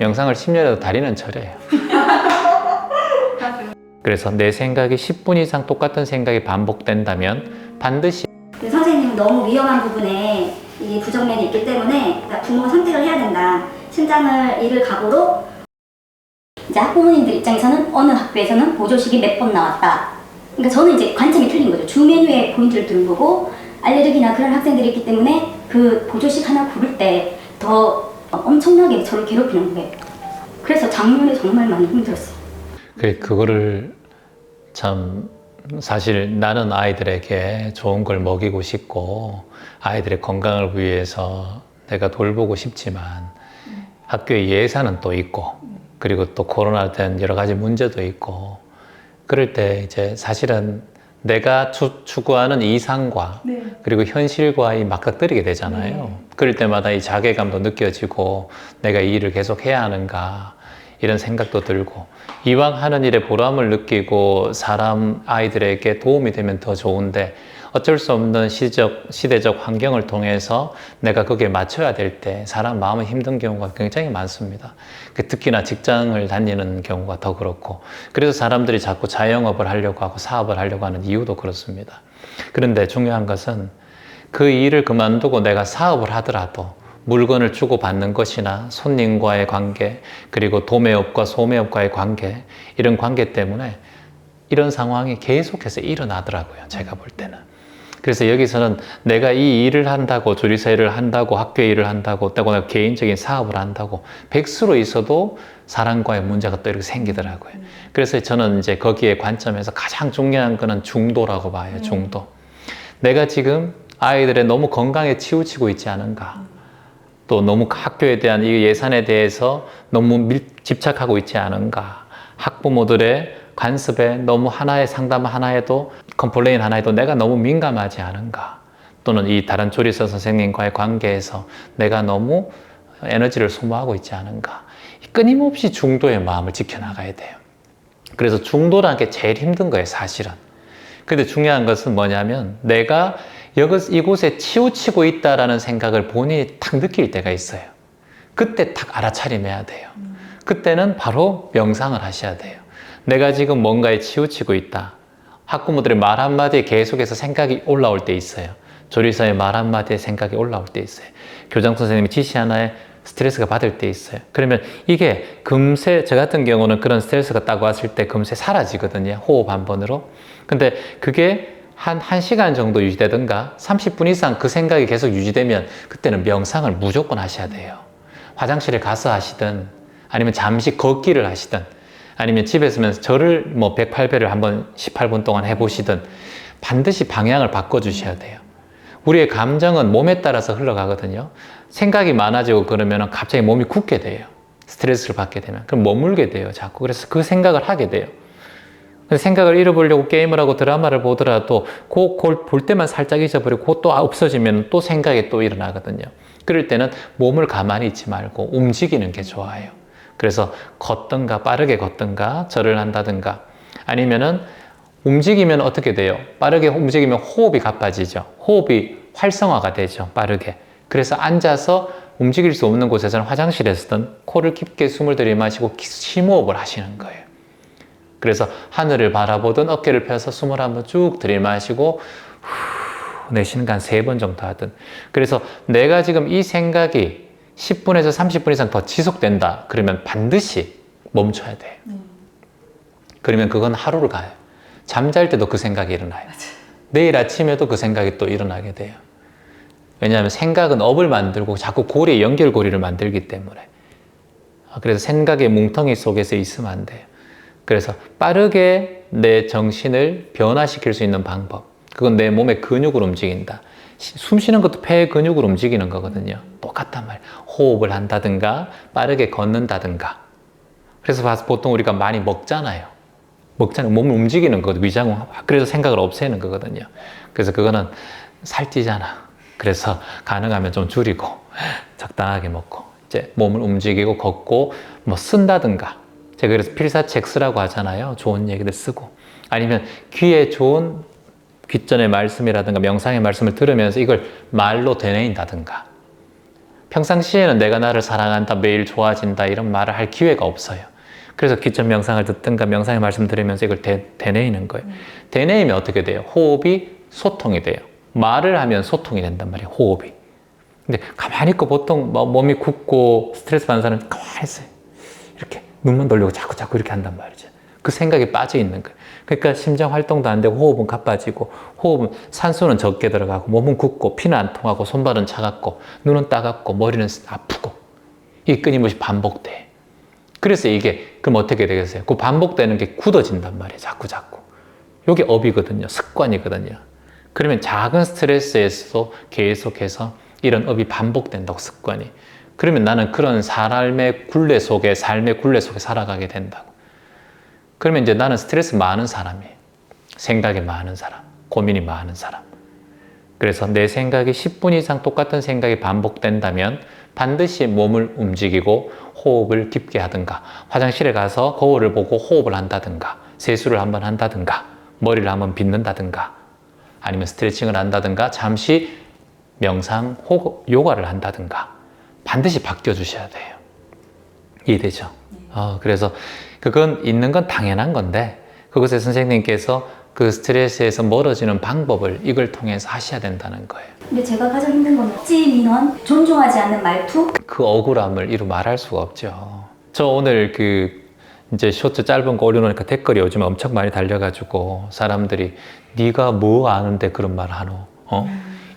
명상을 10년 해도 다리는 저려요. 그래서 내 생각이 10분 이상 똑같은 생각이 반복된다면 반드시 선생님은 너무 위험한 부분에 이 부정면이 있기 때문에 부모가 선택을 해야 된다. 신장을 잃을 각오로 이제 학부모님들 입장에서는 어느 학교에서는 보조식이 몇 번 나왔다. 그러니까 저는 이제 관점이 틀린 거죠. 주 메뉴에 포인트를 두는 거고 알레르기나 그런 학생들이 있기 때문에 그 보조식 하나 고를 때 더 엄청나게 저를 괴롭히는 거예요. 그래서 작년에 정말 많이 힘들었어요. 그거를 참 사실 나는 아이들에게 좋은 걸 먹이고 싶고 아이들의 건강을 위해서 내가 돌보고 싶지만 학교에 예산은 또 있고 그리고 또 코로나 된 여러 가지 문제도 있고 그럴 때 이제 사실은 내가 추구하는 이상과 그리고 현실과 맞닥뜨리게 되잖아요. 그럴 때마다 이 자괴감도 느껴지고 내가 이 일을 계속 해야 하는가 이런 생각도 들고 이왕 하는 일에 보람을 느끼고 사람 아이들에게 도움이 되면 더 좋은데 어쩔 수 없는 시대적 환경을 통해서 내가 거기에 맞춰야 될 때 사람 마음은 힘든 경우가 굉장히 많습니다. 특히나 직장을 다니는 경우가 더 그렇고 그래서 사람들이 자꾸 자영업을 하려고 하고 사업을 하려고 하는 이유도 그렇습니다. 그런데 중요한 것은 그 일을 그만두고 내가 사업을 하더라도 물건을 주고받는 것이나 손님과의 관계 그리고 도매업과 소매업과의 관계 이런 관계 때문에 이런 상황이 계속해서 일어나더라고요. 제가 볼 때는. 그래서 여기서는 내가 이 일을 한다고 조리사 일을 한다고 학교 일을 한다고 또 내가 개인적인 사업을 한다고 백수로 있어도 사람과의 문제가 또 이렇게 생기더라고요. 그래서 저는 이제 거기에 관점에서 가장 중요한 거는 중도라고 봐요. 중도. 내가 지금 아이들의 너무 건강에 치우치고 있지 않은가. 또 너무 학교에 대한 이 예산에 대해서 너무 집착하고 있지 않은가. 학부모들의 관습에 너무 하나의 상담 하나에도 컴플레인 하나에도 내가 너무 민감하지 않은가. 또는 이 다른 조리사 선생님과의 관계에서 내가 너무 에너지를 소모하고 있지 않은가. 끊임없이 중도의 마음을 지켜나가야 돼요. 그래서 중도라는 게 제일 힘든 거예요, 사실은. 근데 중요한 것은 뭐냐면 내가 이곳에 치우치고 있다라는 생각을 본인이 탁 느낄 때가 있어요. 그때 탁 알아차림해야 돼요. 그때는 바로 명상을 하셔야 돼요. 내가 지금 뭔가에 치우치고 있다. 학부모들의 말 한마디에 계속해서 생각이 올라올 때 있어요. 조리사의 말 한마디에 생각이 올라올 때 있어요. 교장 선생님이 지시 하나에 스트레스가 받을 때 있어요. 그러면 이게 금세, 저 같은 경우는 그런 스트레스가 딱 왔을 때 금세 사라지거든요. 호흡 한 번으로. 근데 그게 한 1시간 정도 유지되든가 30분 이상 그 생각이 계속 유지되면 그때는 명상을 무조건 하셔야 돼요. 화장실에 가서 하시든 아니면 잠시 걷기를 하시든 아니면 집에서면 절을 108배를 한번 18분 동안 해보시든 반드시 방향을 바꿔주셔야 돼요. 우리의 감정은 몸에 따라서 흘러가거든요. 생각이 많아지고 그러면 갑자기 몸이 굳게 돼요. 스트레스를 받게 되면. 그럼 머물게 돼요, 자꾸. 그래서 그 생각을 하게 돼요. 생각을 잃어보려고 게임을 하고 드라마를 보더라도 그걸 볼 때만 살짝 잊어버리고 그거 또 없어지면 또 생각이 또 일어나거든요. 그럴 때는 몸을 가만히 있지 말고 움직이는 게 좋아요. 그래서 걷든가 빠르게 걷든가 절을 한다든가 아니면은 움직이면 어떻게 돼요? 빠르게 움직이면 호흡이 가빠지죠. 호흡이 활성화가 되죠. 빠르게. 그래서 앉아서 움직일 수 없는 곳에서는 화장실에서든 코를 깊게 숨을 들이마시고 심호흡을 하시는 거예요. 그래서 하늘을 바라보든 어깨를 펴서 숨을 한번 쭉 들이마시고 후 내쉬는 간 3번 정도 하든. 그래서 내가 지금 이 생각이 10분에서 30분 이상 더 지속된다. 그러면 반드시 멈춰야 돼요. 그러면 그건 하루를 가요. 잠잘 때도 그 생각이 일어나요. 맞아. 내일 아침에도 그 생각이 또 일어나게 돼요. 왜냐하면 생각은 업을 만들고 자꾸 고리에 연결고리를 만들기 때문에. 그래서 생각의 뭉텅이 속에서 있으면 안 돼요. 그래서 빠르게 내 정신을 변화시킬 수 있는 방법. 그건 내 몸의 근육을 움직인다. 숨 쉬는 것도 폐의 근육을 움직이는 거거든요. 똑같단 말이에요. 호흡을 한다든가 빠르게 걷는다든가. 그래서 보통 우리가 많이 먹잖아요. 몸을 움직이는 거거든요. 위장, 그래서 생각을 없애는 거거든요. 그래서 그거는 살찌잖아. 그래서 가능하면 좀 줄이고 적당하게 먹고 이제 몸을 움직이고 걷고 쓴다든가. 제가 그래서 필사책 쓰라고 하잖아요. 좋은 얘기들 쓰고. 아니면 귀에 좋은 귀전의 말씀이라든가 명상의 말씀을 들으면서 이걸 말로 되뇌인다든가. 평상시에는 내가 나를 사랑한다, 매일 좋아진다 이런 말을 할 기회가 없어요. 그래서 기점 명상을 듣든가 명상의 말씀 들으면서 이걸 되뇌이는 거예요. 되뇌이면 어떻게 돼요? 호흡이 소통이 돼요. 말을 하면 소통이 된단 말이에요. 호흡이. 근데 가만히 있고 보통 몸이 굳고 스트레스 받는 사람은 가만히 있어요. 이렇게 눈만 돌리고 자꾸 이렇게 한단 말이죠. 그 생각에 빠져 있는 거예요. 그러니까 심장 활동도 안 되고 호흡은 가빠지고 호흡은 산소는 적게 들어가고 몸은 굳고 피는 안 통하고 손발은 차갑고 눈은 따갑고 머리는 아프고 이게 끊임없이 반복돼. 그래서 이게 그럼 어떻게 되겠어요? 그 반복되는 게 굳어진단 말이에요. 자꾸. 이게 업이거든요. 습관이거든요. 그러면 작은 스트레스에서도 계속해서 이런 업이 반복된다고 습관이. 그러면 나는 그런 삶의 굴레 속에 살아가게 된다고. 그러면 이제 나는 스트레스 많은 사람이에요. 생각이 많은 사람, 고민이 많은 사람. 그래서 내 생각이 10분 이상 똑같은 생각이 반복된다면 반드시 몸을 움직이고 호흡을 깊게 하든가, 화장실에 가서 거울을 보고 호흡을 한다든가, 세수를 한번 한다든가, 머리를 한번 빗는다든가, 아니면 스트레칭을 한다든가, 잠시 명상, 요가를 한다든가 반드시 바뀌어주셔야 돼요. 이해되죠? 그래서 그건 있는 건 당연한 건데 그것에 선생님께서 그 스트레스에서 멀어지는 방법을 이걸 통해서 하셔야 된다는 거예요. 근데 제가 가장 힘든 건 억지 민원, 존중하지 않는 말투. 그 억울함을 이루 말할 수가 없죠. 저 오늘 이제 쇼츠 짧은 거 올려놓으니까 댓글이 요즘 엄청 많이 달려가지고 사람들이 네가 뭐 아는데 그런 말 하노?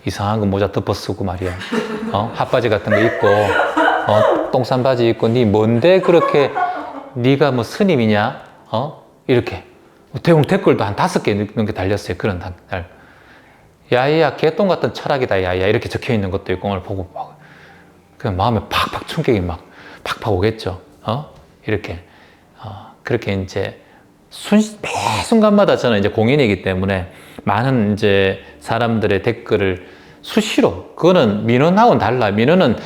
이상한 거 모자 덮어 쓰고 말이야. 핫바지 같은 거 입고 똥싼 바지 입고 네 뭔데 그렇게 네가 뭐 스님이냐? 이렇게 대부분 댓글도 한 5개 넘게 달렸어요. 그런 달. 야이야 개똥 같은 철학이다 야이야 이렇게 적혀 있는 것도 있고 오늘 보고 막 그냥 마음에 팍팍 충격이 막 팍팍 오겠죠. 이렇게 그렇게 이제 매 순간마다 저는 이제 공인이기 때문에 많은 이제 사람들의 댓글을 수시로 그거는 민원하고는 달라. 민원은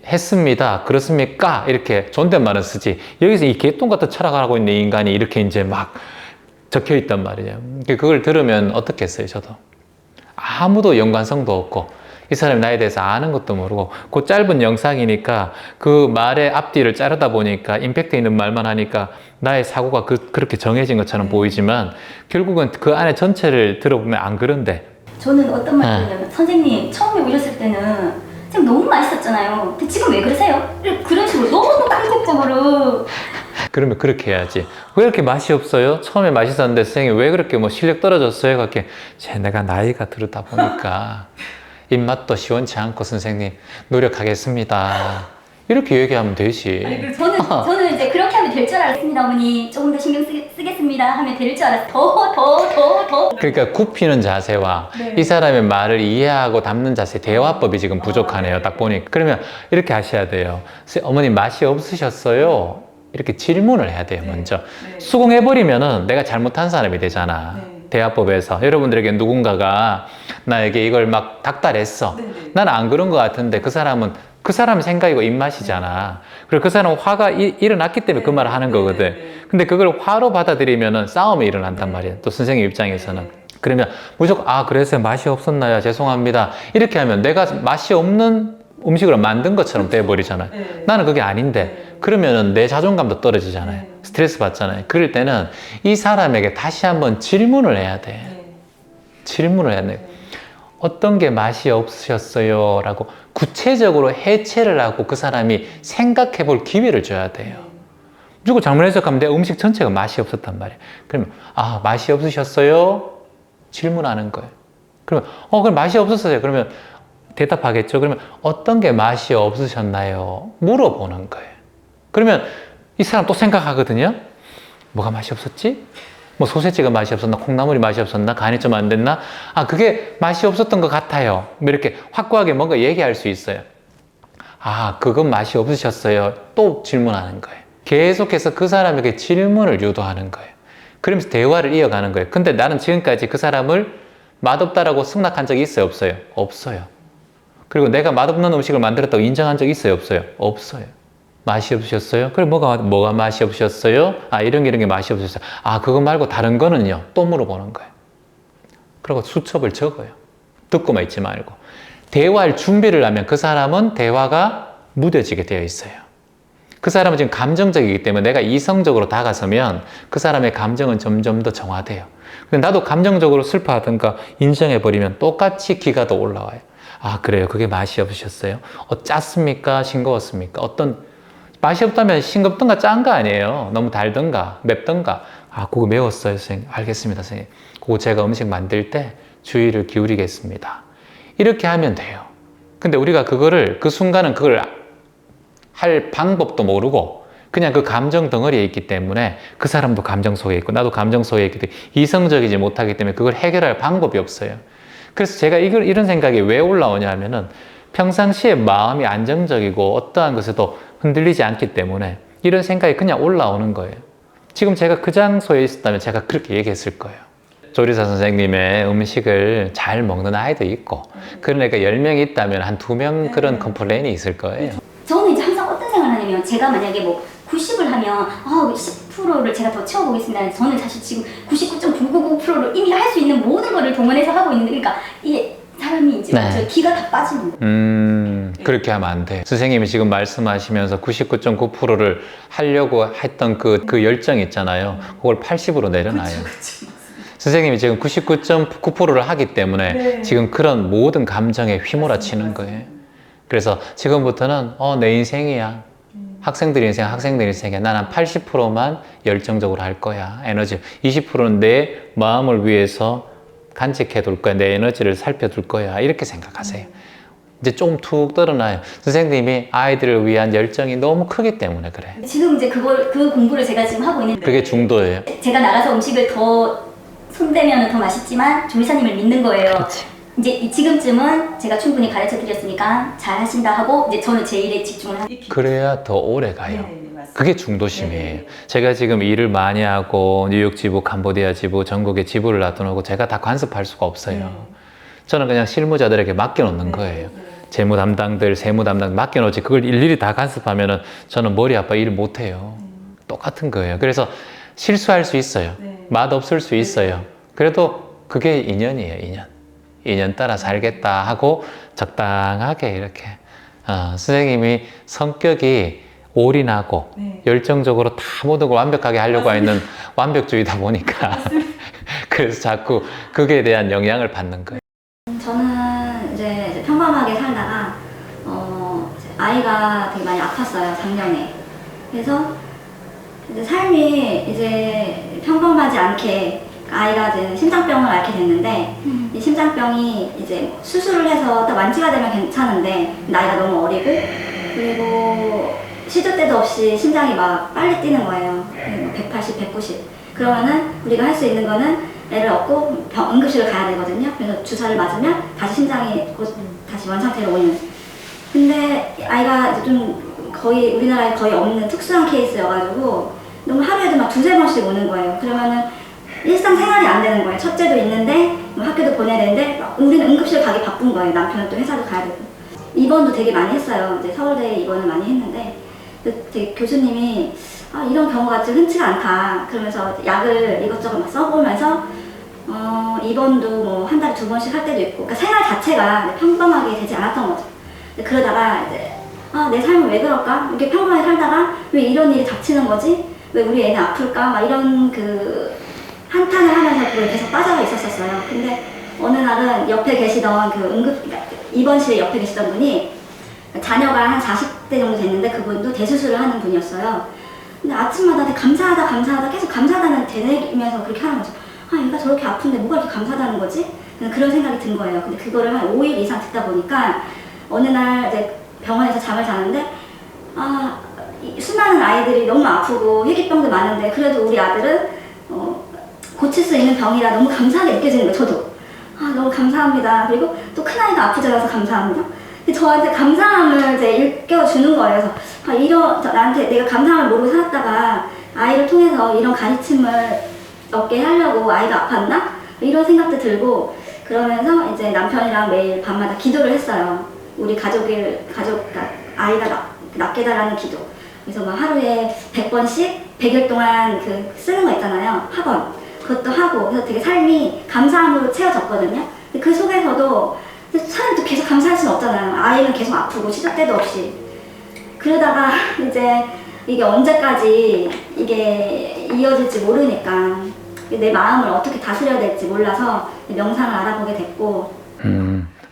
했습니다. 그렇습니까? 이렇게 존댓말은 쓰지. 여기서 이 개똥 같은 철학을 하고 있는 인간이 이렇게 이제 막 적혀 있단 말이에요. 그걸 들으면 어떻겠어요, 저도. 아무도 연관성도 없고, 이 사람이 나에 대해서 아는 것도 모르고, 그 짧은 영상이니까 그 말의 앞뒤를 자르다 보니까 임팩트 있는 말만 하니까 나의 사고가 그렇게 정해진 것처럼 보이지만, 결국은 그 안에 전체를 들어보면 안 그런데. 저는 어떤 말이냐면 선생님 처음에 오셨을 때는 선생님 너무 맛있었잖아요. 근데 지금 왜 그러세요? 그런 식으로 너무 공격적으로. 그러면 그렇게 해야지. 왜 이렇게 맛이 없어요? 처음에 맛있었는데 선생님 왜 그렇게 뭐 실력 떨어졌어요? 그렇게 내가 나이가 들었다 보니까 입맛도 시원치 않고 선생님 노력하겠습니다. 이렇게 얘기하면 되지. 아니, 저는 이제 그렇게 하면 될 줄 알았습니다, 어머니. 조금 더 신경 쓰겠습니다 하면 될 줄 알았어요. 더. 그러니까 굽히는 자세와 네. 이 사람의 말을 이해하고 담는 자세, 대화법이 지금 부족하네요. 딱 보니까. 그러면 이렇게 하셔야 돼요. 어머니 맛이 없으셨어요? 이렇게 질문을 해야 돼요, 먼저. 수긍해버리면은 내가 잘못한 사람이 되잖아. 대화법에서. 여러분들에게 누군가가 나에게 이걸 막 닥달했어. 나는 안 그런 것 같은데 그 사람은 그 사람 생각이고 입맛이잖아. 그리고 그 사람은 화가 일어났기 때문에 그 말을 하는 거거든. 근데 그걸 화로 받아들이면은 싸움이 일어난단 말이야. 또 선생님 입장에서는. 그러면 무조건 그래서 맛이 없었나요? 죄송합니다. 이렇게 하면 내가 맛이 없는 음식을 만든 것처럼 돼버리잖아요. 나는 그게 아닌데 그러면은 내 자존감도 떨어지잖아요. 스트레스 받잖아요. 그럴 때는 이 사람에게 다시 한번 질문을 해야 돼. 질문을 해야 돼. 어떤 게 맛이 없으셨어요? 라고 구체적으로 해체를 하고 그 사람이 생각해 볼 기회를 줘야 돼요. 무조건 잘못 해석하면 내 음식 전체가 맛이 없었단 말이에요. 그러면 맛이 없으셨어요? 질문하는 거예요. 그러면 그럼 맛이 없었어요. 그러면 대답하겠죠. 그러면 어떤 게 맛이 없으셨나요? 물어보는 거예요. 그러면 이 사람 또 생각하거든요. 뭐가 맛이 없었지? 뭐 소세지가 맛이 없었나? 콩나물이 맛이 없었나? 간이 좀 안 됐나? 그게 맛이 없었던 것 같아요. 뭐 이렇게 확고하게 뭔가 얘기할 수 있어요. 그건 맛이 없으셨어요. 또 질문하는 거예요. 계속해서 그 사람에게 질문을 유도하는 거예요. 그러면서 대화를 이어가는 거예요. 근데 나는 지금까지 그 사람을 맛없다라고 승낙한 적이 있어요? 없어요? 없어요. 그리고 내가 맛없는 음식을 만들었다고 인정한 적이 있어요? 없어요? 없어요. 맛이 없으셨어요? 그래, 뭐가 맛이 없으셨어요? 이런 게 맛이 없으셨어요. 그거 말고 다른 거는요? 또 물어보는 거예요. 그리고 수첩을 적어요. 듣고만 있지 말고. 대화할 준비를 하면 그 사람은 대화가 무뎌지게 되어 있어요. 그 사람은 지금 감정적이기 때문에 내가 이성적으로 다가서면 그 사람의 감정은 점점 더 정화돼요. 근데 나도 감정적으로 슬퍼하든가 인정해버리면 똑같이 기가 더 올라와요. 아, 그래요. 그게 맛이 없으셨어요? 짰습니까? 싱거웠습니까? 어떤 맛이 없다면 싱겁던가 짠 거 아니에요. 너무 달던가 맵던가. 아, 그거 매웠어요, 선생님. 알겠습니다, 선생님. 그거 제가 음식 만들 때 주의를 기울이겠습니다. 이렇게 하면 돼요. 근데 우리가 그거를 그 순간은 그걸 할 방법도 모르고 그냥 그 감정 덩어리에 있기 때문에 그 사람도 감정 속에 있고 나도 감정 속에 있기 때문에 이성적이지 못하기 때문에 그걸 해결할 방법이 없어요. 그래서 제가 이런 생각이 왜 올라오냐 하면은 평상시에 마음이 안정적이고 어떠한 것에도 흔들리지 않기 때문에 이런 생각이 그냥 올라오는 거예요. 지금 제가 그 장소에 있었다면 제가 그렇게 얘기했을 거예요. 조리사 선생님의 음식을 잘 먹는 아이도 있고 그런 애가 10명이 있다면 한 2명 그런 컴플레인이 있을 거예요. 저는 이제 항상 어떤 생각을 하냐면 제가 만약에 뭐 90을 하면 10%를 제가 더 채워보겠습니다. 저는 사실 지금 99.999%를 이미 할 수 있는 모든 거를 동원해서 하고 있는데 그러니까 이게 사람이 이제 저 기가 다 빠지는 거예요. 그렇게 하면 안 돼. 선생님이 지금 말씀하시면서 99.9%를 하려고 했던 그 열정 있잖아요. 그걸 80으로 내려놔요. 선생님이 지금 99.9%를 하기 때문에 지금 그런 모든 감정에 휘몰아치는 거예요. 그래서 지금부터는 내 인생이야. 학생들 인생, 학생들 인생이야. 난 한 80%만 열정적으로 할 거야. 에너지. 20%는 내 마음을 위해서 간직해 둘 거야. 내 에너지를 살펴둘 거야. 이렇게 생각하세요. 이제 좀 툭 떨어나요. 선생님이 아이들을 위한 열정이 너무 크기 때문에 그래. 지금 이제 그 공부를 제가 지금 하고 있는데 그게 중도예요. 제가 나가서 음식을 더 손대면 더 맛있지만 조리사님을 믿는 거예요. 그치. 이제 지금쯤은 제가 충분히 가르쳐 드렸으니까 잘 하신다 하고 이제 저는 제 일에 집중을 하고 그래야 더 오래 가요. 그게 중도심이에요. 제가 지금 일을 많이 하고 뉴욕 지부, 캄보디아 지부, 전국에 지부를 놔두고 제가 다 관습할 수가 없어요. 저는 그냥 실무자들에게 맡겨놓는 거예요. 재무 담당들, 세무 담당 맡겨놓지 그걸 일일이 다 간섭하면은 저는 머리 아파 일 못해요. 똑같은 거예요. 그래서 실수할 수 있어요. 맛 없을 수 있어요. 그래도 그게 인연이에요, 인연. 인연 따라 살겠다 하고 적당하게 이렇게 선생님이 성격이 올인하고 열정적으로 다 모든 걸 완벽하게 하려고 하는 완벽주의다 보니까 그래서 자꾸 그게 대한 영향을 받는 거예요. 저는 이제 평범하게 살다가 이제 아이가 되게 많이 아팠어요, 작년에. 그래서 이제 삶이 이제 평범하지 않게 아이가 이제 심장병을 앓게 됐는데 이 심장병이 이제 수술을 해서 딱 완치가 되면 괜찮은데 나이가 너무 어리고 그리고 시도 때도 없이 심장이 막 빨리 뛰는 거예요. 180, 190. 그러면은 우리가 할 수 있는 거는 애를 업고 응급실을 가야 되거든요. 그래서 주사를 맞으면 다시 심장이 다시 원상태로 오는. 근데 아이가 이제 좀 거의 우리나라에 거의 없는 특수한 케이스여가지고 너무 하루에도 막 2-3번씩 오는 거예요. 그러면은 일상생활이 안 되는 거예요. 첫째도 있는데 뭐 학교도 보내야 되는데 우리는 응급실 가기 바쁜 거예요. 남편은 또 회사도 가야 되고. 입원도 되게 많이 했어요. 이제 서울대에 입원을 많이 했는데 되게 교수님이 이런 경우가 좀 흔치가 않다. 그러면서 약을 이것저것 막 써보면서 입원도 뭐 한 달에 2번씩 할 때도 있고 그러니까 생활 자체가 평범하게 되지 않았던 거죠. 그러다가 이제 내 삶은 왜 그럴까? 이렇게 평범하게 살다가 왜 이런 일이 닥치는 거지? 왜 우리 애는 아플까? 막 이런 그 한탄을 하면서 그걸 계속 빠져가 있었어요. 근데 어느 날은 옆에 계시던 그러니까 입원실에 옆에 계시던 분이 자녀가 한 40대 정도 됐는데 그분도 대수술을 하는 분이었어요. 근데 아침마다 되게 감사하다 계속 감사하다는 되뇌이면서 그렇게 하는 거죠. 얘가 저렇게 아픈데 뭐가 이렇게 감사하다는 거지? 그런 생각이 든 거예요. 근데 그거를 한 5일 이상 듣다 보니까 어느 날 이제 병원에서 잠을 자는데 수많은 아이들이 너무 아프고 희귀병도 많은데 그래도 우리 아들은 고칠 수 있는 병이라 너무 감사하게 느껴지는 거예요. 저도 너무 감사합니다. 그리고 또 큰아이가 아프지 않아서 감사합니다. 저한테 감사함을 이제 일깨워주는 거예요. 그래서 나한테 내가 감사함을 모르고 살았다가 아이를 통해서 이런 가르침을 얻게 하려고 아이가 아팠나? 이런 생각도 들고 그러면서 이제 남편이랑 매일 밤마다 기도를 했어요. 우리 그러니까 아이가 낫게 해달라는 기도. 그래서 막 하루에 100번씩 100일 동안 쓰는 거 있잖아요. 학원. 그것도 하고 그래서 되게 삶이 감사함으로 채워졌거든요. 근데 그 속에서도 사람도 계속 감사할 수는 없잖아요. 아이는 계속 아프고 시도 때도 없이. 그러다가 이제 이게 언제까지 이게 이어질지 모르니까 내 마음을 어떻게 다스려야 될지 몰라서 명상을 알아보게 됐고.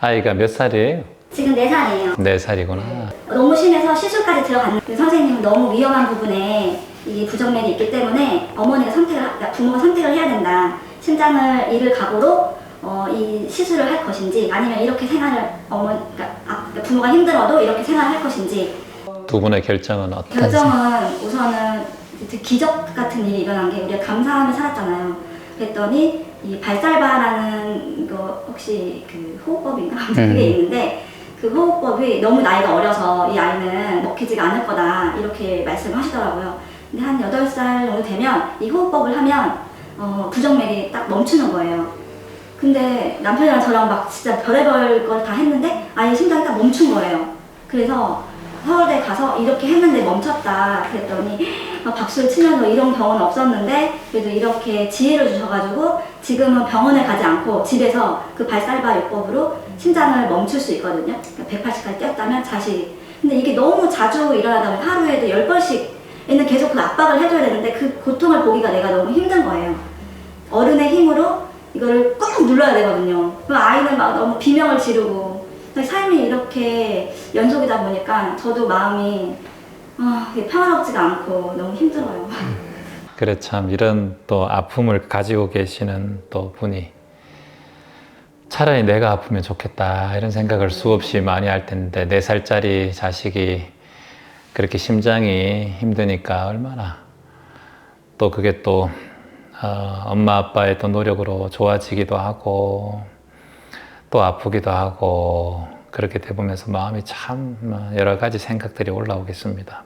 아이가 몇 살이에요? 지금 4살이에요. 4살이구나. 너무 심해서 시술까지 들어갔는데 선생님은 너무 위험한 부분에 이 부정맥이 있기 때문에 어머니가 그러니까 부모가 선택을 해야 된다. 심장을 잃을 각오로 이 시술을 할 것인지 아니면 이렇게 생활을 그러니까 부모가 힘들어도 이렇게 생활을 할 것인지. 두 분의 결정은 어떤? 결정은 우선은 기적 같은 일이 일어난 게 우리가 감사하며 살았잖아요. 그랬더니 이 발살바라는 거 혹시 그 호흡법인가 그게 있는데 그 호흡법이 너무 나이가 어려서 이 아이는 먹히지가 않을 거다 이렇게 말씀하시더라고요. 근데 한 8살 정도 되면 이 호흡법을 하면 부정맥이 딱 멈추는 거예요. 근데 남편이랑 저랑 막 진짜 별의별 걸 다 했는데 아예 심장이 딱 멈춘 거예요. 그래서 서울대 가서 이렇게 했는데 멈췄다 그랬더니 박수를 치면서 이런 경우는 없었는데 그래도 이렇게 지혜를 주셔가지고 지금은 병원에 가지 않고 집에서 그 발살바 요법으로 심장을 멈출 수 있거든요. 그러니까 180까지 뛰었다면 다시. 근데 이게 너무 자주 일어나다 보면 하루에도 10번씩 얘는 계속 그 압박을 해줘야 되는데 그 고통을 보기가 내가 너무 힘든 거예요. 어른의 힘으로 이거를 꾹 눌러야 되거든요. 그럼 아이는 막 너무 비명을 지르고 삶이 이렇게 연속이다 보니까 저도 마음이 평화롭지가 않고 너무 힘들어요. 그래 참 이런 또 아픔을 가지고 계시는 또 분이 차라리 내가 아프면 좋겠다 이런 생각을 수없이 많이 할 텐데 4살짜리 자식이 그렇게 심장이 힘드니까 얼마나 또 그게 또 엄마 아빠의 또 노력으로 좋아지기도 하고 또 아프기도 하고 그렇게 되보면서 마음이 참 여러 가지 생각들이 올라오겠습니다.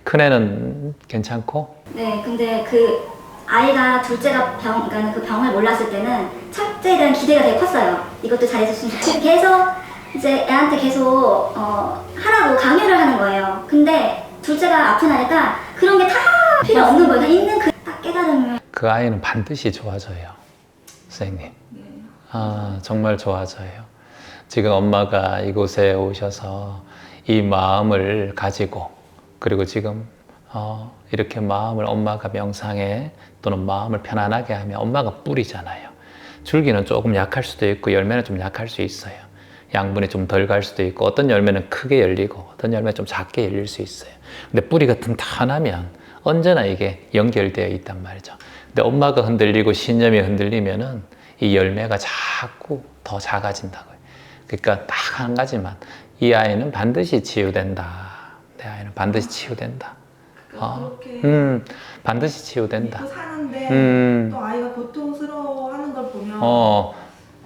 큰애는 괜찮고? 네, 근데 그 아이가 둘째가 그러니까 그 병을 몰랐을 때는 첫째에 대한 기대가 되게 컸어요. 이것도 잘해줬으면 좋겠다. 계속 이제 애한테 계속 하라고 강요를 하는 거예요. 근데 둘째가 아프나니까 그런 게 다 필요 없는 거예요. 그냥 있는 그 딱 깨달음을. 그 아이는 반드시 좋아져요, 선생님. 정말 좋아져요. 지금 엄마가 이곳에 오셔서 이 마음을 가지고 그리고 지금 이렇게 마음을 엄마가 명상에 또는 마음을 편안하게 하면 엄마가 뿌리잖아요. 줄기는 조금 약할 수도 있고 열매는 좀 약할 수 있어요. 양분이 좀 덜 갈 수도 있고 어떤 열매는 크게 열리고 어떤 열매는 좀 작게 열릴 수 있어요. 근데 뿌리가 튼튼하면 언제나 이게 연결되어 있단 말이죠. 근데 엄마가 흔들리고 신념이 흔들리면은 이 열매가 자꾸 더 작아진다고요. 그러니까 딱 한 가지만 이 아이는 반드시 치유된다. 내 아이는 반드시 치유된다. 그렇게 반드시 치유된다. 믿고 사는데 또 아이가 고통스러워하는 걸 보면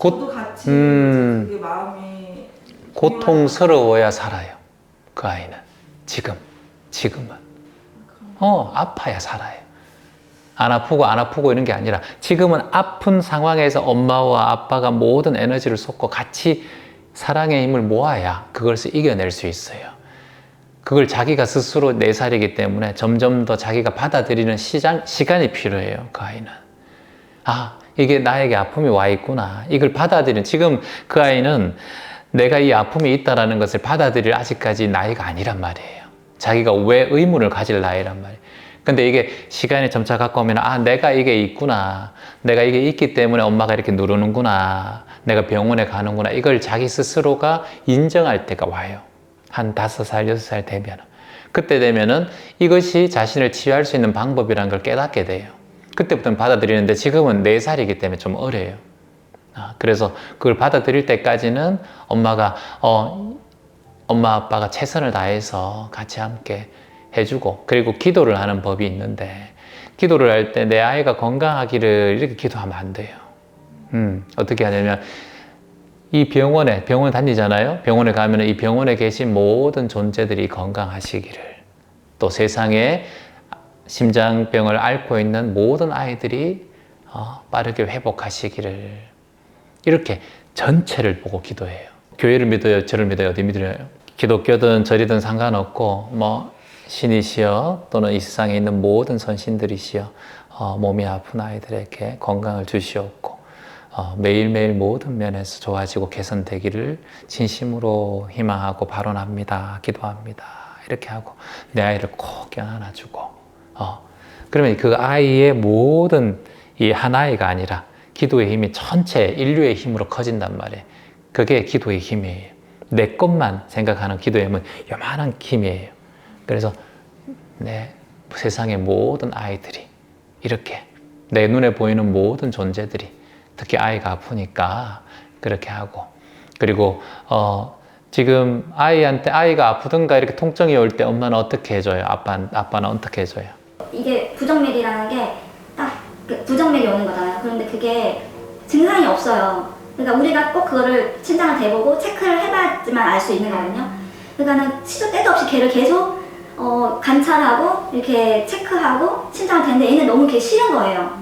저도 같이 그게 마음이 고통스러워야 살아요. 그 아이는 지금은 아파야 살아요. 안 아프고 이런 게 아니라 지금은 아픈 상황에서 엄마와 아빠가 모든 에너지를 쏟고 같이 사랑의 힘을 모아야 그것을 이겨낼 수 있어요. 그걸 자기가 스스로 4살이기 때문에 점점 더 자기가 받아들이는 시간이 필요해요. 그 아이는. 이게 나에게 아픔이 와 있구나. 이걸 받아들이는, 지금 그 아이는 내가 이 아픔이 있다는 것을 받아들일 아직까지 나이가 아니란 말이에요. 자기가 왜 의문을 가질 나이란 말이에요. 근데 이게 시간이 점차 가까우면 내가 이게 있구나. 내가 이게 있기 때문에 엄마가 이렇게 누르는구나. 내가 병원에 가는구나. 이걸 자기 스스로가 인정할 때가 와요. 한 5살, 6살 되면. 그때 되면은 이것이 자신을 치유할 수 있는 방법이라는 걸 깨닫게 돼요. 그때부터는 받아들이는데 지금은 4살이기 때문에 좀 어려요. 그래서 그걸 받아들일 때까지는 엄마가, 엄마 아빠가 최선을 다해서 같이 함께 해주고, 그리고 기도를 하는 법이 있는데, 기도를 할 때 내 아이가 건강하기를 이렇게 기도하면 안 돼요. 어떻게 하냐면, 이 병원 다니잖아요. 병원에 가면 이 병원에 계신 모든 존재들이 건강하시기를, 또 세상에 심장병을 앓고 있는 모든 아이들이 빠르게 회복하시기를, 이렇게 전체를 보고 기도해요. 교회를 믿어요? 저를 믿어요? 어디 믿어요? 기독교든 절이든 상관없고, 신이시여 또는 이 세상에 있는 모든 선신들이시여 몸이 아픈 아이들에게 건강을 주시옵고 매일매일 모든 면에서 좋아지고 개선되기를 진심으로 희망하고 발언합니다. 기도합니다. 이렇게 하고 내 아이를 꼭 껴안아주고 그러면 그 아이의 모든 이 하나이가 아니라 기도의 힘이 전체 인류의 힘으로 커진단 말이에요. 그게 기도의 힘이에요. 내 것만 생각하는 기도의 힘은 요만한 힘이에요. 그래서 세상의 모든 아이들이 이렇게 내 눈에 보이는 모든 존재들이 특히 아이가 아프니까 그렇게 하고 그리고 지금 아이가 아프든가 이렇게 통증이 올 때 엄마는 어떻게 해줘요? 아빠는 어떻게 해줘요? 이게 부정맥이라는 게 딱 부정맥이 오는 거잖아요. 그런데 그게 증상이 없어요. 그러니까 우리가 꼭 그거를 심장을 대보고 체크를 해봐야지만 알 수 있는 거거든요. 그러니까는 시도 때도 없이 걔를 계속 관찰하고 이렇게 체크하고 심장을 대는데 얘는 너무 걔 싫은 거예요.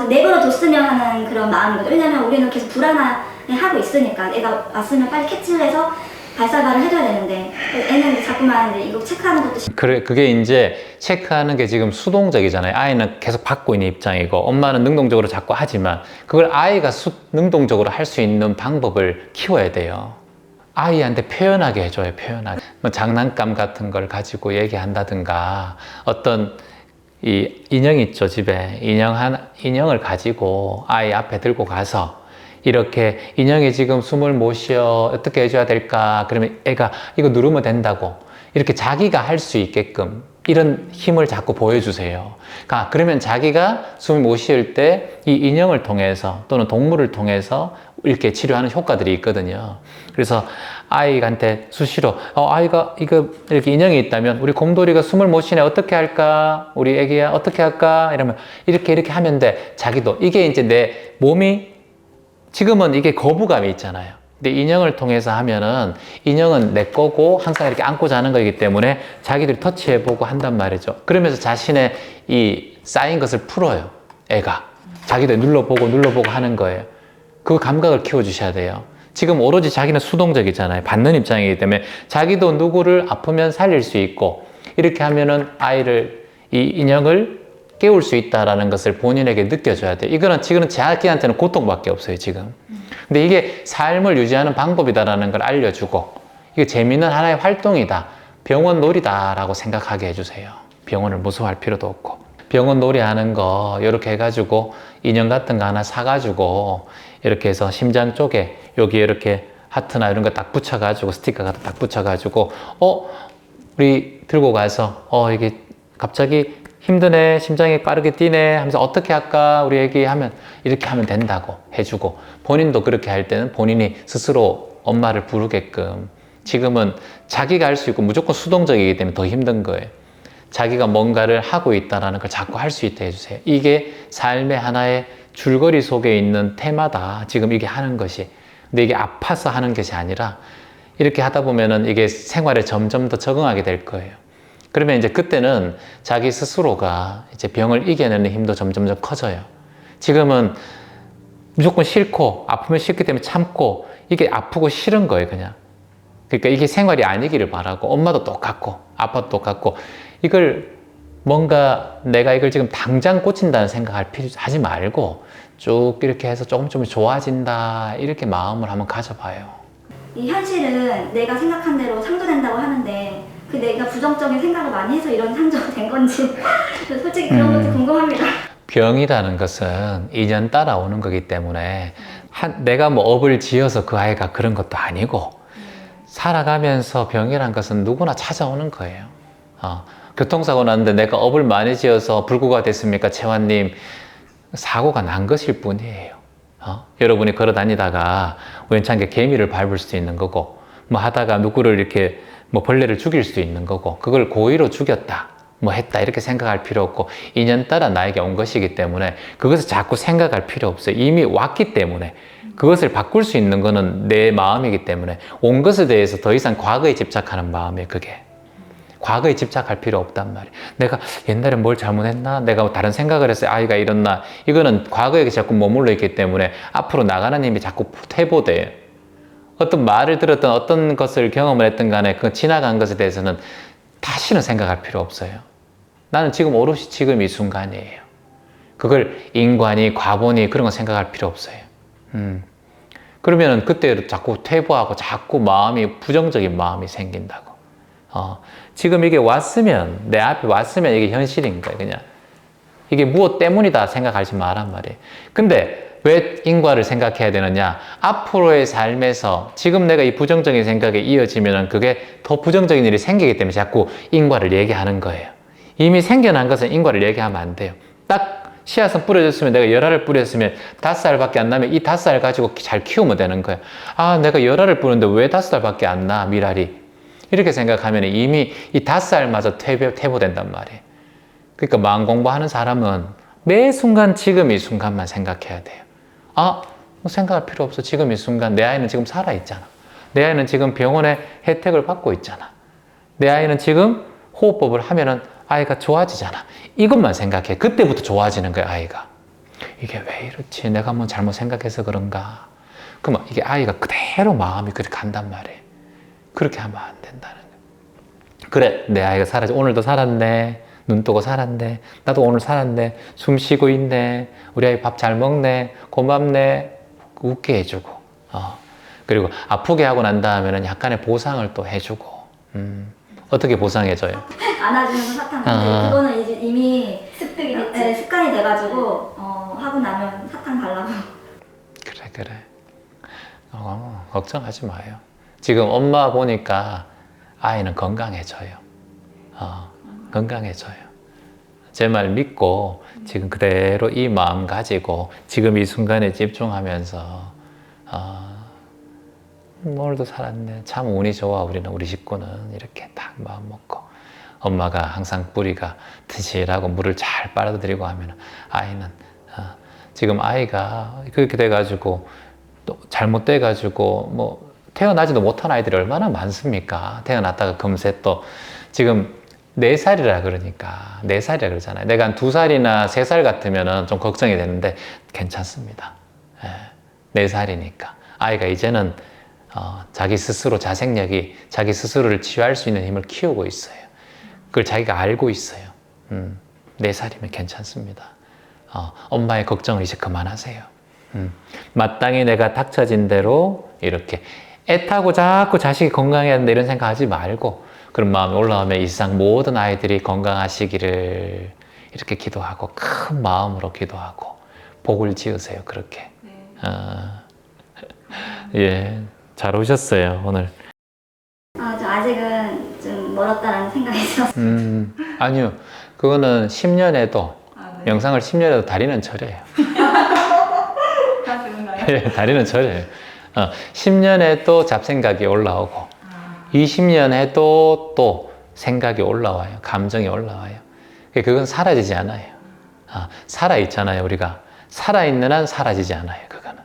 내버려 뒀으면 하는 그런 마음이거든요. 왜냐면 우리는 계속 불안해하고 있으니까 애가 왔으면 빨리 캐치를 해서 발사발을 해줘야 되는데 애는 자꾸만 이거 체크하는 것도 그래, 그게 이제 체크하는 게 지금 수동적이잖아요. 아이는 계속 받고 있는 입장이고 엄마는 능동적으로 자꾸 하지만 그걸 아이가 능동적으로 할 수 있는 방법을 키워야 돼요. 아이한테 표현하게 해줘요. 표현하게. 뭐 장난감 같은 걸 가지고 얘기한다든가 어떤 이 인형 있죠, 집에. 인형을 가지고 아이 앞에 들고 가서 이렇게 인형이 지금 숨을 못 쉬어 어떻게 해줘야 될까? 그러면 애가 이거 누르면 된다고 이렇게 자기가 할 수 있게끔 이런 힘을 자꾸 보여주세요. 그러면 자기가 숨을 못 쉴 때 이 인형을 통해서 또는 동물을 통해서 이렇게 치료하는 효과들이 있거든요. 그래서 아이한테 수시로 아이가 이렇게 인형이 있다면 우리 곰돌이가 숨을 못 쉬네 어떻게 할까? 우리 애기야 어떻게 할까? 이러면 이렇게 하면 돼. 자기도 이게 이제 내 몸이 지금은 이게 거부감이 있잖아요. 근데 인형을 통해서 하면은 인형은 내 거고 항상 이렇게 안고 자는 거이기 때문에 자기들이 터치해보고 한단 말이죠. 그러면서 자신의 이 쌓인 것을 풀어요. 애가. 자기도 눌러보고 하는 거예요. 그 감각을 키워주셔야 돼요. 지금 오로지 자기는 수동적이잖아요. 받는 입장이기 때문에 자기도 누구를 아프면 살릴 수 있고 이렇게 하면은 이 인형을 깨울 수 있다라는 것을 본인에게 느껴줘야 돼요. 이거는 지금 자기한테는 고통밖에 없어요, 지금. 근데 이게 삶을 유지하는 방법이다라는 걸 알려주고 이게 재미있는 하나의 활동이다. 병원 놀이다라고 생각하게 해주세요. 병원을 무서워할 필요도 없고. 병원 놀이 하는 거 이렇게 해가지고 인형 같은 거 하나 사가지고 이렇게 해서 심장 쪽에 여기에 이렇게 하트나 이런 거 딱 붙여가지고 스티커 같은 거 딱 붙여가지고 우리 들고 가서 이게 갑자기 힘드네, 심장이 빠르게 뛰네 하면서 어떻게 할까 우리 애기 하면 이렇게 하면 된다고 해주고 본인도 그렇게 할 때는 본인이 스스로 엄마를 부르게끔 지금은 자기가 할 수 있고 무조건 수동적이기 때문에 더 힘든 거예요. 자기가 뭔가를 하고 있다는 걸 자꾸 할 수 있다 해주세요. 이게 삶의 하나의 줄거리 속에 있는 테마다 지금 이게 하는 것이. 근데 이게 아파서 하는 것이 아니라 이렇게 하다 보면은 이게 생활에 점점 더 적응하게 될 거예요. 그러면 이제 그때는 자기 스스로가 이제 병을 이겨내는 힘도 점점 커져요. 지금은 무조건 싫고 아프면 싫기 때문에 참고 이게 아프고 싫은 거예요, 그냥. 그러니까 이게 생활이 아니기를 바라고 엄마도 똑같고 아빠도 똑같고 이걸 뭔가 내가 이걸 지금 당장 고친다는 생각을 하지 말고 쭉 이렇게 해서 조금 좋아진다 이렇게 마음을 한번 가져봐요. 이 현실은 내가 생각한 대로 상조된다고 하는데 그 내가 부정적인 생각을 많이 해서 이런 상조가 된 건지 솔직히 그런 것도 궁금합니다. 병이라는 것은 인연 따라오는 거기 때문에 내가 뭐 업을 지어서 그 아이가 그런 것도 아니고 살아가면서 병이란 것은 누구나 찾아오는 거예요. 교통사고 났는데 내가 업을 많이 지어서 불구가 됐습니까? 채환님, 사고가 난 것일 뿐이에요. 여러분이 걸어 다니다가 우연찮게 개미를 밟을 수도 있는 거고 뭐 하다가 누구를 이렇게 뭐 벌레를 죽일 수도 있는 거고 그걸 고의로 죽였다 뭐 했다 이렇게 생각할 필요 없고 인연 따라 나에게 온 것이기 때문에 그것을 자꾸 생각할 필요 없어요. 이미 왔기 때문에 그것을 바꿀 수 있는 거는 내 마음이기 때문에 온 것에 대해서 더 이상 과거에 집착하는 마음이에요. 그게 과거에 집착할 필요 없단 말이에요. 내가 옛날에 뭘 잘못했나? 내가 다른 생각을 해서 아이가 이렇나? 이거는 과거에 자꾸 머물러 있기 때문에 앞으로 나가는 힘이 자꾸 퇴보돼요. 어떤 말을 들었던 어떤 것을 경험을 했던 간에 그 지나간 것에 대해서는 다시는 생각할 필요 없어요. 나는 지금 오롯이 지금 이 순간이에요. 그걸 인과니 과보니 그런 거 생각할 필요 없어요. 그러면은 그때 자꾸 퇴보하고 자꾸 마음이 부정적인 마음이 생긴다고. 지금 이게 왔으면, 내 앞에 왔으면 이게 현실인 거예요. 그냥 이게 무엇 때문이다 생각하지 말란 말이에요. 근데 왜 인과를 생각해야 되느냐? 앞으로의 삶에서 지금 내가 이 부정적인 생각에 이어지면은 그게 더 부정적인 일이 생기기 때문에 자꾸 인과를 얘기하는 거예요. 이미 생겨난 것은 인과를 얘기하면 안 돼요. 딱 씨앗은 뿌려졌으면, 내가 열알을 뿌렸으면 5알밖에 안 나면 이 5알 가지고 잘 키우면 되는 거예요. 아, 내가 열알을 뿌렸는데 왜 5알밖에 안 나, 밀알이. 이렇게 생각하면 이미 이 5알마저 퇴보된단 말이에요. 그러니까 마음 공부하는 사람은 매 순간 지금 이 순간만 생각해야 돼요. 뭐 생각할 필요 없어. 지금 이 순간 내 아이는 지금 살아있잖아. 내 아이는 지금 병원에 혜택을 받고 있잖아. 내 아이는 지금 호흡법을 하면은 아이가 좋아지잖아. 이것만 생각해. 그때부터 좋아지는 거야, 아이가. 이게 왜 이렇지? 내가 뭐 잘못 생각해서 그런가? 그러면 이게 아이가 그대로 마음이 그렇게 간단 말이에요. 그렇게 하면 안 된다는 거예요. 그래, 내 아이가 살았지. 오늘도 살았네. 눈 뜨고 살았네. 나도 오늘 살았네. 숨 쉬고 있네. 우리 아이 밥 잘 먹네. 고맙네. 웃게 해주고. 그리고 아프게 하고 난 다음에는 약간의 보상을 또 해주고. 어떻게 보상해줘요? 안아주는 사탕. 근데 그거는 이제 이미 습관이 돼가지고 하고 나면 사탕 달라고. 그래. 걱정하지 마요. 지금 엄마 보니까 아이는 건강해져요. 건강해져요. 제 말 믿고 지금 그대로 이 마음 가지고 지금 이 순간에 집중하면서 오늘도 살았네. 참 운이 좋아. 우리 식구는 이렇게 딱 마음 먹고 엄마가 항상 뿌리가 튼실하고 물을 잘 빨아들이고 하면 아이는 지금 아이가 그렇게 돼가지고 또 잘못돼가지고 뭐 태어나지도 못한 아이들이 얼마나 많습니까? 태어났다가 금세 또 지금 4살이라 그러니까 4살이라 그러잖아요. 내가 한 2살이나 3살 같으면 좀 걱정이 되는데 괜찮습니다. 4살이니까 아이가 이제는 자기 스스로 자생력이 자기 스스로를 치유할 수 있는 힘을 키우고 있어요. 그걸 자기가 알고 있어요. 4살이면 괜찮습니다. 엄마의 걱정을 이제 그만하세요. 마땅히 내가 닥쳐진 대로 이렇게 애타고 자꾸 자식이 건강해야 된다 이런 생각하지 말고 그런 마음이 올라오면 이 세상 모든 아이들이 건강하시기를 이렇게 기도하고 큰 마음으로 기도하고 복을 지으세요. 그렇게. 예, 잘 오셨어요 오늘. 저 아직은 좀 멀었다라는 생각이 들었어요. 아니요, 그거는 10년에도 명상을 10년에도 다리는 절여요. 다 그런가요? 예, 다리는 절여요. 10년에도 잡생각이 올라오고 20년 해도 또 생각이 올라와요. 감정이 올라와요. 그건 사라지지 않아요. 살아있잖아요. 우리가 살아있는 한 사라지지 않아요. 그거는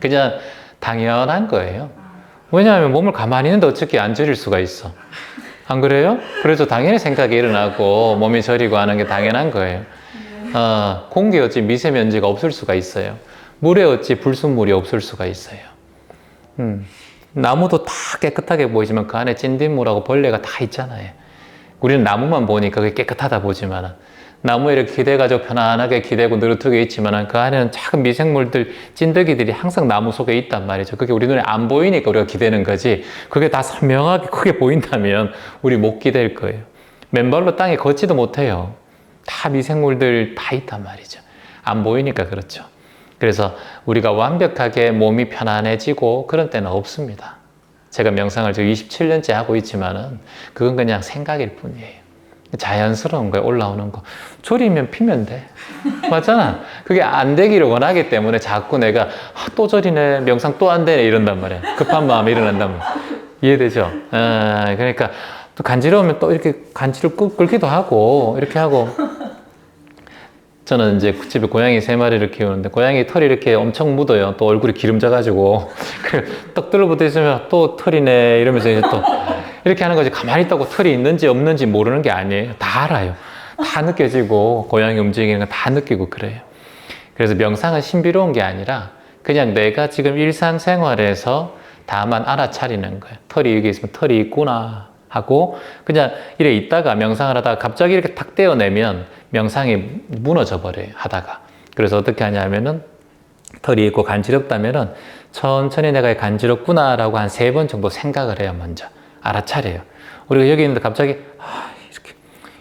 그냥 당연한 거예요. 왜냐하면 몸을 가만히 있는데 어떻게 안 저릴 수가 있어. 안 그래요? 그래서 당연히 생각이 일어나고 몸이 저리고 하는 게 당연한 거예요. 공기에 어찌 미세먼지가 없을 수가 있어요. 물에 어찌 불순물이 없을 수가 있어요. 나무도 다 깨끗하게 보이지만 그 안에 찐딧물하고 벌레가 다 있잖아요. 우리는 나무만 보니까 그게 깨끗하다 보지만 나무에 이렇게 기대가지고 편안하게 기대고 느릿하게 있지만 그 안에는 작은 미생물들, 찐득이들이 항상 나무 속에 있단 말이죠. 그게 우리 눈에 안 보이니까 우리가 기대는 거지. 그게 다 선명하게 크게 보인다면 우리 못 기댈 거예요. 맨발로 땅에 걷지도 못해요. 다 미생물들 다 있단 말이죠. 안 보이니까 그렇죠. 그래서 우리가 완벽하게 몸이 편안해지고 그런 때는 없습니다. 제가 명상을 지금 27년째 하고 있지만은 그건 그냥 생각일 뿐이에요. 자연스러운 거예요. 올라오는 거. 졸이면 피면 돼. 맞잖아. 그게 안 되기를 원하기 때문에 자꾸 내가 또 저리네, 명상 또 안 되네 이런단 말이에요. 급한 마음이 일어난단 말이에요. 이해되죠? 그러니까 또 간지러우면 또 이렇게 간지를 끌기도 하고 이렇게 하고 저는 이제 집에 고양이 3마리를 키우는데 고양이 털이 이렇게 엄청 묻어요. 또 얼굴이 기름져가지고 떡 들러붙어 있으면 또 털이네 이러면서 이제 또 이렇게 하는 거지. 가만히 있다고 털이 있는지 없는지 모르는 게 아니에요. 다 알아요. 다 느껴지고 고양이 움직이는 거 다 느끼고 그래요. 그래서 명상은 신비로운 게 아니라 그냥 내가 지금 일상생활에서 다만 알아차리는 거예요. 털이 여기 있으면 털이 있구나 하고 그냥 이래 있다가 명상을 하다가 갑자기 이렇게 탁 떼어내면 명상이 무너져 버려요. 하다가. 그래서 어떻게 하냐면은 털이 있고 간지럽다면은 천천히 내가 간지럽구나라고 한 3번 정도 생각을 해요. 먼저 알아차려요. 우리가 여기 있는데 갑자기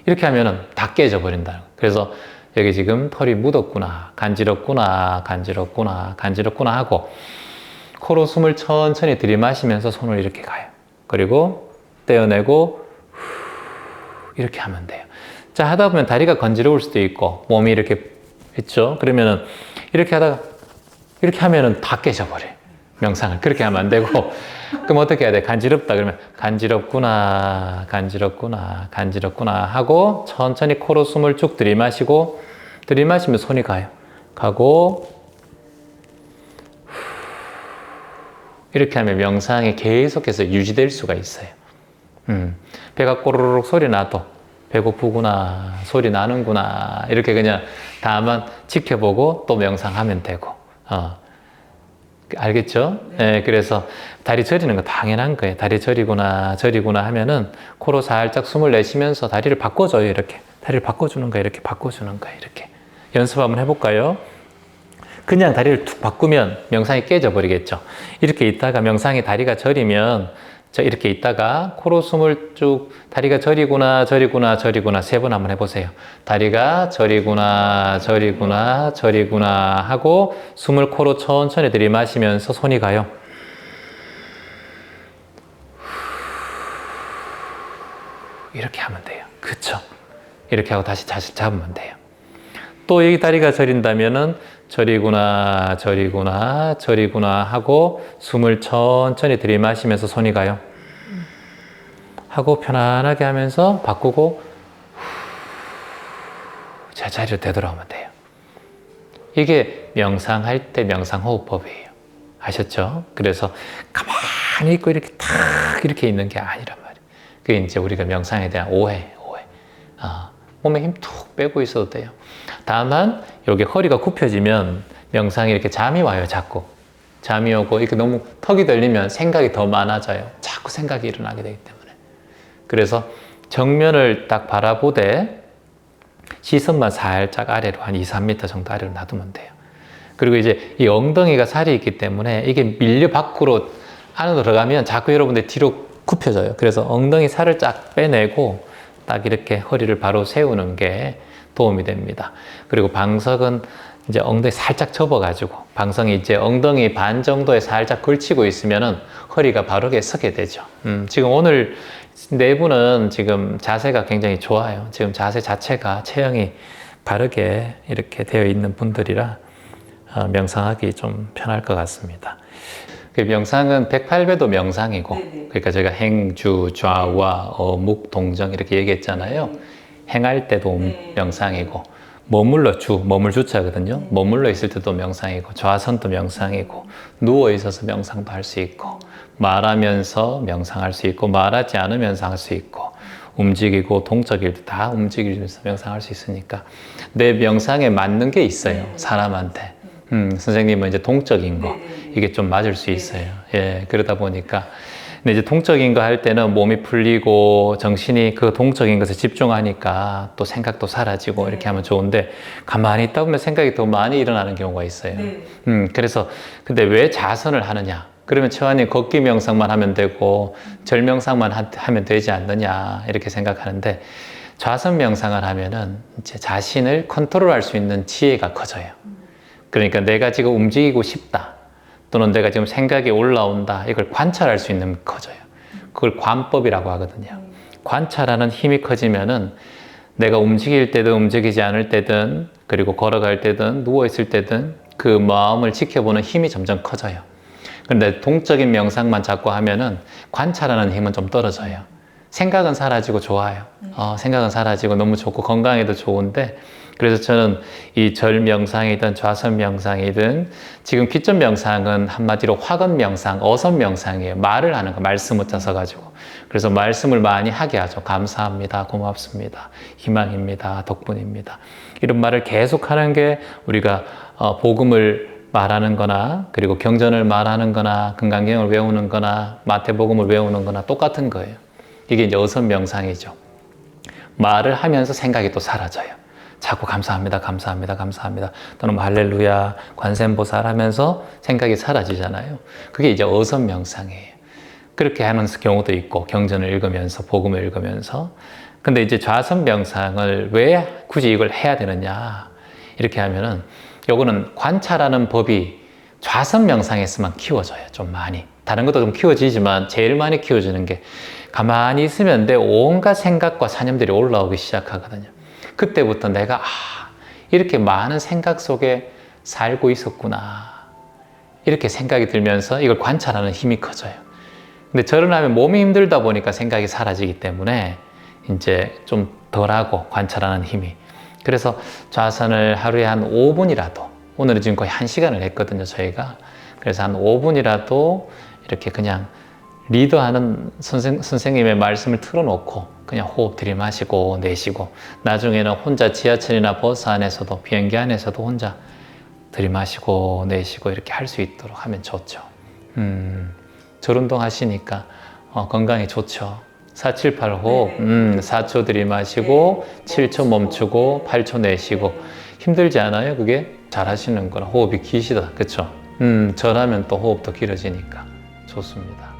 이렇게 하면은 다 깨져 버린다는 거예요. 그래서 여기 지금 털이 묻었구나, 간지럽구나, 간지럽구나, 간지럽구나 하고 코로 숨을 천천히 들이마시면서 손을 이렇게 가요. 그리고 떼어내고 이렇게 하면 돼요. 자, 하다 보면 다리가 간지러울 수도 있고 몸이 이렇게 있죠. 그러면은 이렇게 하다가 이렇게 하면은 다 깨져버려요. 명상을 그렇게 하면 안 되고 그럼 어떻게 해야 돼? 간지럽다 그러면 간지럽구나, 간지럽구나, 간지럽구나 하고 천천히 코로 숨을 쭉 들이마시고 들이마시면 손이 가요. 가고 이렇게 하면 명상이 계속해서 유지될 수가 있어요. 배가 꼬르륵 소리 나도 배고프구나, 소리 나는구나 이렇게 그냥 다만 지켜보고 또 명상하면 되고 알겠죠? 네, 그래서 다리 저리는 거 당연한 거예요. 다리 저리구나, 저리구나 하면은 코로 살짝 숨을 내쉬면서 다리를 바꿔줘요. 이렇게 다리를 바꿔주는 거예요. 이렇게 바꿔주는 거예요. 이렇게 연습 한번 해볼까요? 그냥 다리를 툭 바꾸면 명상이 깨져버리겠죠. 이렇게 있다가 명상이 다리가 저리면 이렇게 있다가 코로 숨을 쭉 다리가 저리구나, 저리구나, 저리구나 3번 한번 해보세요. 다리가 저리구나, 저리구나, 저리구나 하고 숨을 코로 천천히 들이마시면서 손이 가요. 이렇게 하면 돼요. 그쵸? 이렇게 하고 다시 자세 잡으면 돼요. 또 이 다리가 저린다면은 저리구나, 저리구나, 저리구나 하고 숨을 천천히 들이마시면서 손이 가요. 하고 편안하게 하면서 바꾸고 제자리로 되돌아오면 돼요. 이게 명상할 때 명상호흡법이에요. 아셨죠? 그래서 가만히 있고 이렇게 탁 이렇게 있는 게 아니란 말이에요. 그게 이제 우리가 명상에 대한 오해. 몸에 힘 툭 빼고 있어도 돼요. 다만 여기 허리가 굽혀지면 명상이 이렇게 잠이 와요. 자꾸 잠이 오고 이렇게 너무 턱이 들리면 생각이 더 많아져요. 자꾸 생각이 일어나게 되기 때문에. 그래서 정면을 딱 바라보되 시선만 살짝 아래로 한 2, 3m 정도 아래로 놔두면 돼요. 그리고 이제 이 엉덩이가 살이 있기 때문에 이게 밀려 밖으로 안으로 들어가면 자꾸 여러분들 뒤로 굽혀져요. 그래서 엉덩이 살을 쫙 빼내고 딱 이렇게 허리를 바로 세우는 게 도움이 됩니다. 그리고 방석은 이제 엉덩이 살짝 접어가지고 방석이 이제 엉덩이 반 정도에 살짝 걸치고 있으면은 허리가 바르게 서게 되죠. 지금 오늘 네 분은 지금 자세가 굉장히 좋아요. 지금 자세 자체가 체형이 바르게 이렇게 되어 있는 분들이라 명상하기 좀 편할 것 같습니다. 그 명상은 108배도 명상이고, 네네. 그러니까 제가 행, 주, 좌와, 어묵, 동정 이렇게 얘기했잖아요. 행할 때도 명상이고, 머물러 머물 주자거든요. 머물러 있을 때도 명상이고, 좌선도 명상이고, 누워 있어서 명상도 할 수 있고, 말하면서 명상할 수 있고, 말하지 않으면서 할 수 있고, 움직이고 동적일 때 다 움직이면서 명상할 수 있으니까 내 명상에 맞는 게 있어요. 사람한테. 선생님은 이제 동적인 거 이게 좀 맞을 수 있어요. 예, 그러다 보니까 근데 이제 동적인 거 할 때는 몸이 풀리고 정신이 그 동적인 것에 집중하니까 또 생각도 사라지고 이렇게 하면 좋은데 가만히 있다 보면 생각이 더 많이 일어나는 경우가 있어요. 그래서 근데 왜 자선을 하느냐? 그러면 최환이 걷기 명상만 하면 되고 절 명상만 하면 되지 않느냐 이렇게 생각하는데 좌선 명상을 하면은 이제 자신을 컨트롤할 수 있는 지혜가 커져요. 그러니까 내가 지금 움직이고 싶다 또는 내가 지금 생각이 올라온다 이걸 관찰할 수 있는 커져요. 그걸 관법이라고 하거든요. 관찰하는 힘이 커지면은 내가 움직일 때든 움직이지 않을 때든 그리고 걸어갈 때든 누워있을 때든 그 마음을 지켜보는 힘이 점점 커져요. 그런데 동적인 명상만 자꾸 하면은 관찰하는 힘은 좀 떨어져요. 생각은 사라지고 좋아요. 생각은 사라지고 너무 좋고 건강에도 좋은데 그래서 저는 이 절 명상이든 좌선 명상이든 지금 기점 명상은 한마디로 화건 명상, 어선 명상이에요. 말을 하는 거, 말씀 못 써가지고. 그래서 말씀을 많이 하게 하죠. 감사합니다. 고맙습니다. 희망입니다. 덕분입니다. 이런 말을 계속 하는 게 우리가 복음을 말하는 거나 그리고 경전을 말하는 거나 금강경을 외우는 거나 마태복음을 외우는 거나 똑같은 거예요. 이게 이제 어선 명상이죠. 말을 하면서 생각이 또 사라져요. 자꾸 감사합니다, 감사합니다, 감사합니다. 또는 뭐 할렐루야, 관세음보살 하면서 생각이 사라지잖아요. 그게 이제 어선 명상이에요. 그렇게 하는 경우도 있고, 경전을 읽으면서, 복음을 읽으면서. 근데 이제 좌선 명상을 왜 굳이 이걸 해야 되느냐. 이렇게 하면은, 요거는 관찰하는 법이 좌선 명상에서만 키워져요. 좀 많이. 다른 것도 좀 키워지지만 제일 많이 키워지는 게 가만히 있으면 내 온갖 생각과 사념들이 올라오기 시작하거든요. 그때부터 내가 이렇게 많은 생각 속에 살고 있었구나. 이렇게 생각이 들면서 이걸 관찰하는 힘이 커져요. 근데 절을 하면 몸이 힘들다 보니까 생각이 사라지기 때문에 이제 좀 덜하고 관찰하는 힘이. 그래서 좌선을 하루에 한 5분이라도, 오늘은 지금 거의 1시간을 했거든요, 저희가. 그래서 한 5분이라도 이렇게 그냥 리더하는 선생님의 말씀을 틀어놓고 그냥 호흡 들이마시고 내쉬고, 나중에는 혼자 지하철이나 버스 안에서도, 비행기 안에서도 혼자 들이마시고 내쉬고 이렇게 할 수 있도록 하면 좋죠. 절 운동 하시니까 건강에 좋죠. 478 호흡, 4초 들이마시고 7초 멈추고 8초 내쉬고. 힘들지 않아요? 그게 잘 하시는 거라. 호흡이 기시다, 그쵸? 절하면 또 호흡도 길어지니까 좋습니다.